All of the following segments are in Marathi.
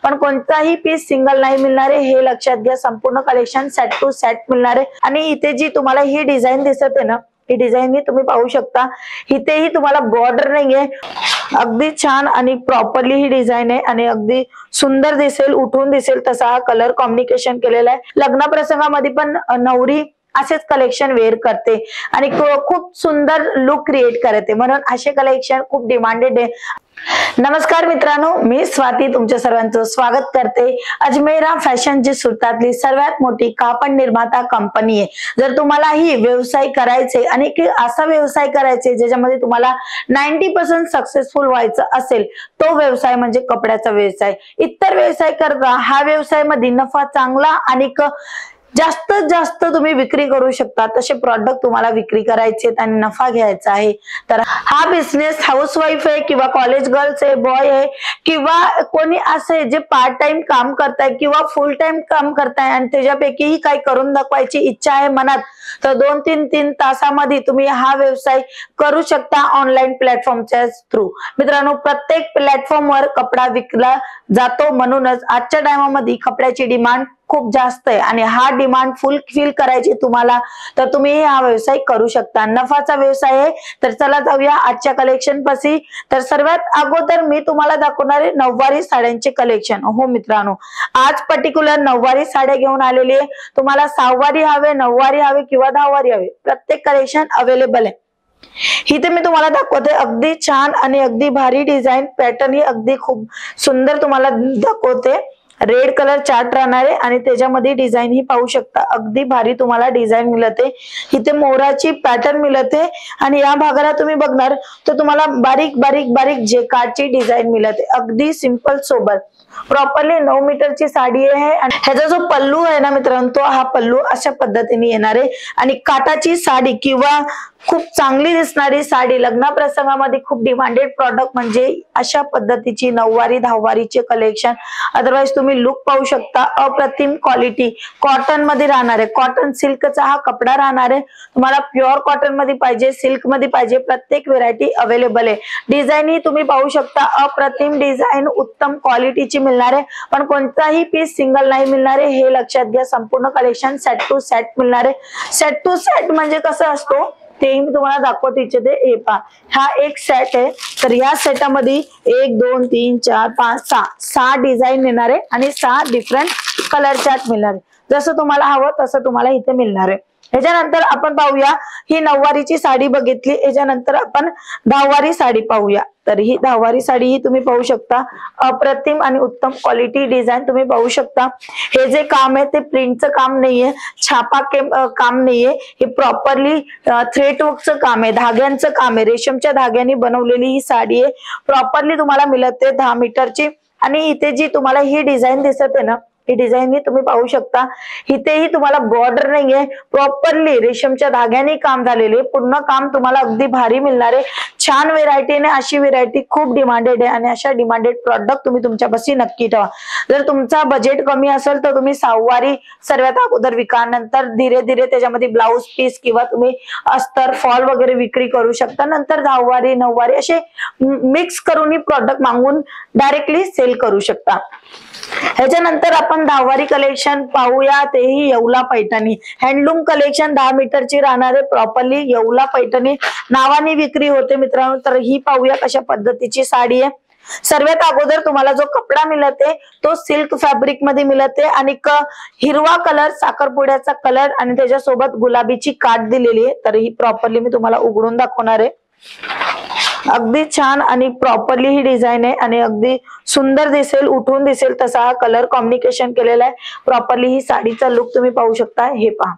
पण कोणताही पीस सिंगल नाही मिळणार आहे, हे लक्षात घ्या। संपूर्ण कलेक्शन सेट टू सेट मिळणार आहे। आणि इथे जी तुम्हाला ही डिझाइन दिसत आहे ना, ही डिझाइन ही तुम्ही पाहू शकता। इथेही तुम्हाला बॉर्डर नाहीये, अगदी छान आणि प्रॉपरली ही डिझाइन आहे आणि अगदी सुंदर दिसेल, उठून दिसेल तसा हा कलर कॉम्बिनेशन केलेला आहे। लग्न प्रसंगामध्ये पण नवरी असेच कलेक्शन वेअर करते आणि खूप सुंदर लुक क्रिएट करते, म्हणून असे कलेक्शन खूप डिमांडेड आहे। नमस्कार मित्रांनो, मी स्वाती तुमच्या सर्वांचं स्वागत करते। अजमेरा फॅशन जी सुरतातली सर्वात मोठी कापड निर्माता कंपनी आहे। जर तुम्हाला ही व्यवसाय करायचे आणि असा व्यवसाय करायचे ज्याच्यामध्ये तुम्हाला 90% सक्सेसफुल व्हायचं असेल, तो व्यवसाय म्हणजे कपड्याचा व्यवसाय। इतर व्यवसाय करता हा व्यवसायामध्ये नफा चांगला आणि जास्तीत जास्त तुम्ही विक्री करू शकता, तसे प्रॉडक्ट तुम्हाला विक्री करायचे आणि नफा घ्यायचा आहे। तर हा बिझनेस हाऊसवाईफ आहे किंवा कॉलेज गर्ल्स आहे, बॉय आहे किंवा कोणी असे जे पार्ट टाइम काम करताय किंवा फुल टाइम काम करताय आणि त्याच्यापैकीही काही करून दाखवायची इच्छा आहे मनात, तर 2-3 तासामध्ये तुम्ही हा व्यवसाय करू शकता ऑनलाईन प्लॅटफॉर्मच्या थ्रू। मित्रांनो, प्रत्येक प्लॅटफॉर्मवर कपडा विकला जातो, म्हणूनच आजच्या टायमामध्ये कपड्याची डिमांड खूप जास्त आहे आणि हा डिमांड फुलफिल करायची तुम्हाला, तर तुम्ही हा व्यवसाय करू शकता। नफाचा व्यवसाय आहे। तर चला जाऊया आजच्या कलेक्शन पाशी। तर सर्वात अगोदर मी तुम्हाला दाखवणार आहे नऊवारी साड्यांचे कलेक्शन। हो मित्रांनो, आज पर्टिक्युलर नऊवारी साड्या घेऊन आलेली आहे। तुम्हाला सहावारी हवे, नऊवारी हवे किंवा दहावारी हवे, प्रत्येक कलेक्शन अवेलेबल आहे। इथे मी तुम्हाला दाखवते अगदी छान आणि अगदी भारी डिझाइन पॅटर्न ही अगदी खूप सुंदर तुम्हाला दाखवते। रेड कलर चार्ट राहणार आहे आणि त्याच्यामध्ये डिझाइन ही पाहू शकता, अगदी भारी तुम्हाला डिझाइन मिळते। इथे मोराची पॅटर्न मिळते आणि या भागाला तुम्ही बघणार तर तुम्हाला बारीक बारीक बारीक जेकार्डची डिझाइन मिळते, अगदी सिंपल सोबर। प्रॉपरली 9 मीटरची साडी आहे आणि ह्याचा जो पल्लू आहे ना मित्रांनो, तो हा पल्लू अशा पद्धतीने येणार आहे आणि काठाची साडी किंवा खूप चांगली दिसणारी साडी लग्न प्रसंगामध्ये खूप डिमांडेड प्रॉडक्ट म्हणजे अशा पद्धतीची नऊवारी दहावारीचे कलेक्शन। अदरवाइज तुम्ही लुक पाहू शकता, अप्रतिम क्वालिटी कॉटन मध्ये राहणार आहे। कॉटन सिल्कचा हा कपडा राहणार आहे। तुम्हाला प्युअर कॉटन मध्ये पाहिजे, सिल्क मध्ये पाहिजे, प्रत्येक व्हेरायटी अवेलेबल आहे। डिझाइन ही तुम्ही पाहू शकता, अप्रतिम डिझाइन उत्तम क्वालिटीची मिळणार आहे, पण कोणताही पीस सिंगल नाही मिळणार आहे, हे लक्षात घ्या। संपूर्ण कलेक्शन सेट टू सेट मिळणार आहे। सेट टू सेट म्हणजे कसं असतो ते मी तुम्हाला दाखवते इच्छिते। हे पहा, हा एक सेट आहे, तर या सेटामध्ये 1 2 3 4 5 6 डिझाइन येणार आहे आणि 6 डिफरंट कलर चार्ट मिळणार आहे। जसं तुम्हाला हवं तसं तुम्हाला इथे मिळणार आहे। याच्यानंतर आपण पाहूया, ही नऊवारीची साडी बघितली, याच्यानंतर आपण दहावारी साडी पाहूया। तर ही दहावारी साडी ही तुम्ही पाहू शकता, अप्रतिम आणि उत्तम क्वालिटी डिझाइन तुम्ही पाहू शकता। हे जे काम आहे ते प्रिंटचं काम नाहीये, छापा काम नाहीये, हे प्रॉपरली थ्रेड वर्कचं काम आहे, धाग्यांचं काम आहे। रेशमच्या धाग्यांनी बनवलेली ही साडी आहे, प्रॉपरली तुम्हाला मिळते 10 मीटरची। आणि इथे जी तुम्हाला ही डिझाइन दिसत आहे ना, ही डिझाइन ही तुम्ही पाहू शकता। इथेही तुम्हाला बॉर्डर नाहीये, प्रॉपरली रेशमच्या धाग्याने काम झालेले पूर्ण काम तुम्हाला अगदी भारी मिळणार आहे। छान व्हेरायटीने, अशी व्हेरायटी खूप डिमांडेड आहे आणि अशा डिमांडेड प्रॉडक्ट तुम्ही तुमच्यापाशी नक्की ठेवा। जर तुमचा बजेट कमी असेल तर तुम्ही सहावारी सर्वात अगोदर विका, नंतर धीरे धीरे त्याच्यामध्ये ब्लाउज पीस किंवा तुम्ही अस्तर फॉल वगैरे विक्री करू शकता, नंतर दहावारी नऊवारी असे मिक्स करून ही प्रॉडक्ट मागून डायरेक्टली सेल करू शकता। ह्याच्यानंतर आपण दहावारी कलेक्शन पाहूया, तेही येवला पैठणी हँडलूम कलेक्शन 10 मीटरची राहणार आहे। प्रॉपरली येवला पैठणी नावाने विक्री होते मित्रांनो। तर ही पाहूया कशा पद्धतीची साडी आहे। सर्वात अगोदर तुम्हाला जो कपडा मिळते तो सिल्क फॅब्रिक मध्ये मिळते आणि हिरवा कलर, साखरपुड्याचा कलर आणि त्याच्यासोबत गुलाबीची काठ दिलेली आहे। तर ही प्रॉपरली मी तुम्हाला उघडून दाखवणार आहे। अगदी छान आणि प्रॉपरली ही डिझाइन आहे आणि अगदी सुंदर दिसेल, उठून दिसेल तसा हा कलर कॉम्बिनेशन केलेला आहे। प्रॉपरली ही साडीचा लुक तुम्ही पाहू शकता। हे पहा,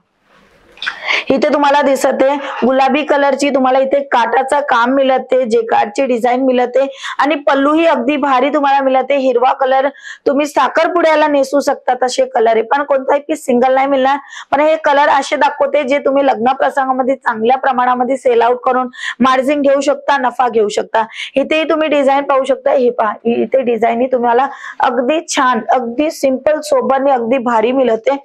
इथे तुम्हाला दिसते गुलाबी कलरची तुम्हाला इथे काटाचा काम मिळते, जेकार्डची डिझाइन मिळते आणि पल्लू ही अगदी भारी तुम्हाला मिळते। हिरवा कलर तुम्ही साखरपुड्याला नेसू शकता तसे कलर आहे, पण कोणताही पीस सिंगल नाही मिळणार। पण हे कलर असे दाखवते जे तुम्ही लग्न प्रसंगामध्ये चांगल्या प्रमाणामध्ये सेल आउट करून मार्जिन घेऊ शकता, नफा घेऊ शकता। इथेही तुम्ही डिझाइन पाहू शकता। हे पहा, इथे डिझाइन ही तुम्हाला अगदी छान, अगदी सिंपल सोबरने अगदी भारी मिळते।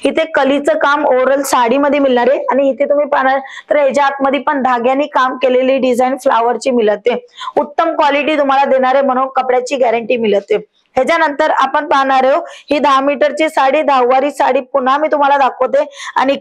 इथे कलीचं काम ओरल साडीमध्ये मिळणार आहे आणि इथे तुम्ही पाहणार तर याच्या आतमध्ये पण धाग्याने काम केलेली डिझाइन फ्लावरची मिळते। उत्तम क्वालिटी तुम्हाला देणारे म्हणून कपड्याची गॅरंटी मिळते। ह्याच्यानंतर आपण पाहणार आहोत ही 10 मीटरची साडी, 10वारी साडी पुन्हा मी तुम्हाला दाखवते आणि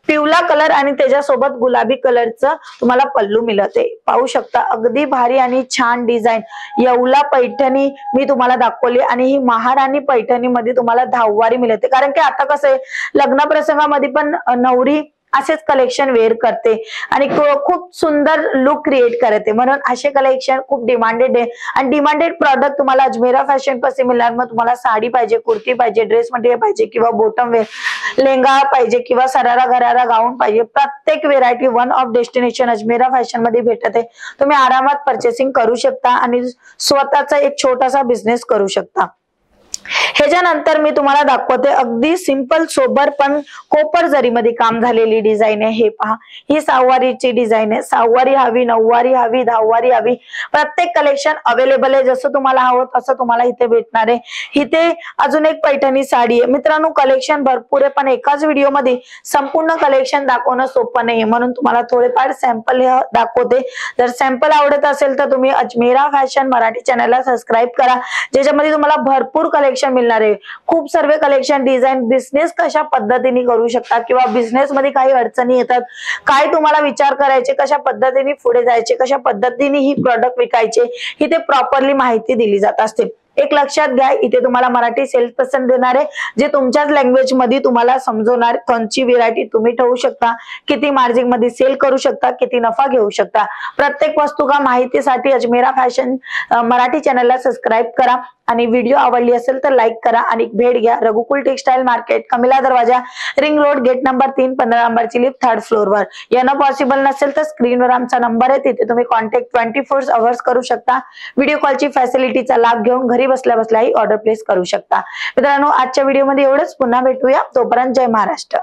पिवळा कलर आणि त्याच्यासोबत गुलाबी कलरचं तुम्हाला पल्लू मिळते. पाहू शकता अगदी भारी आणि छान डिझाईन येवला पैठणी मी तुम्हाला दाखवली आणि ही महाराणी पैठणी मध्ये तुम्हाला 10वारी मिळते. कारण की आता कसं आहे लग्न प्रसंगामध्ये पण नवरी असेच कलेक्शन वेअर करते आणि खूप सुंदर लुक क्रिएट करते, म्हणून असे कलेक्शन खूप डिमांडेड आहे. आणि डिमांडेड प्रॉडक्ट तुम्हाला अजमेरा फॅशन पासून मिळणार. मग तुम्हाला साडी पाहिजे, कुर्ती पाहिजे, ड्रेस मटेरियल पाहिजे किंवा बॉटम वेअर लेंगा पाहिजे किंवा सरारा घरारा गाऊन पाहिजे, प्रत्येक variety one of destination Ajmera fashion मध्ये भेटत आहे. तुम्ही आरामात परचेसिंग करू शकता आणि स्वतःचा एक छोटासा बिझनेस करू शकता. ह्याच्यानंतर मी तुम्हाला दाखवते अगदी सिंपल सोबर पण कोपर जरीमध्ये काम झालेली डिझाईन आहे. हे पहा, ही 6वारीची डिझाईन आहे. 6वारी हवी, 9वारी हवी, 10वारी हवी, प्रत्येक कलेक्शन अवेलेबल आहे. जसं तुम्हाला हवं तसं तुम्हाला इथे भेटणार आहे. इथे अजून एक पैठणी साडी आहे. मित्रांनो कलेक्शन भरपूर आहे पण एकाच व्हिडिओ मध्ये संपूर्ण कलेक्शन दाखवणं सोपं नाहीये, म्हणून तुम्हाला थोडेफार सॅम्पल दाखवते. जर सॅम्पल आवडत असेल तर तुम्ही अजमेरा फॅशन मराठी चॅनलला सबस्क्राईब करा, ज्याच्यामध्ये तुम्हाला भरपूर कलेक्शन मिळणार आहे. खूप सर्व कलेक्शन डिझाईन बिझनेस कशा पद्धतीने करू शकता किंवा बिझनेस मध्ये काही अडचणी येतात, काय तुम्हाला विचार करायचे, कशा पद्धतीने पुढे जायचे, कशा पद्धतीने ही प्रोडक्ट विकायचे, इथे प्रॉपरली माहिती दिली जात असते. एक लक्षात घ्या, इथे तुम्हाला मराठी सेल्स पर्सन देणार आहे जे तुमच्याच लँग्वेज मध्ये तुम्हाला समजवणार कोणची व्हेरायटी तुम्ही ठेवू शकता, किती मार्जिन मध्ये सेल करू शकता, किती नफा घेऊ शकता. प्रत्येक वस्तू का माहितीसाठी अजमेरा फॅशन मराठी चॅनलला सबस्क्राईब करा आणि व्हिडिओ आवडली असेल तर लाईक करा आणि भेट घ्या रघुकुल टेक्सटाईल मार्केट, कमिला दरवाजा, रिंग रोड, गेट नंबर 3, 15 नंबरची लिफ्ट, 3rd फ्लोअरवर. यानं पॉसिबल नसेल तर स्क्रीनवर आमचा नंबर आहे, तिथे तुम्ही कॉन्टॅक्ट 24 आवर्स करू शकता. व्हिडिओ कॉलची फॅसिलिटीचा लाभ घेऊन घरी बसल्या बसल्याही ऑर्डर प्लेस करू शकता. मित्रांनो आजच्या व्हिडिओमध्ये एवढंच. पुन्हा भेटूया, तोपर्यंत जय महाराष्ट्र.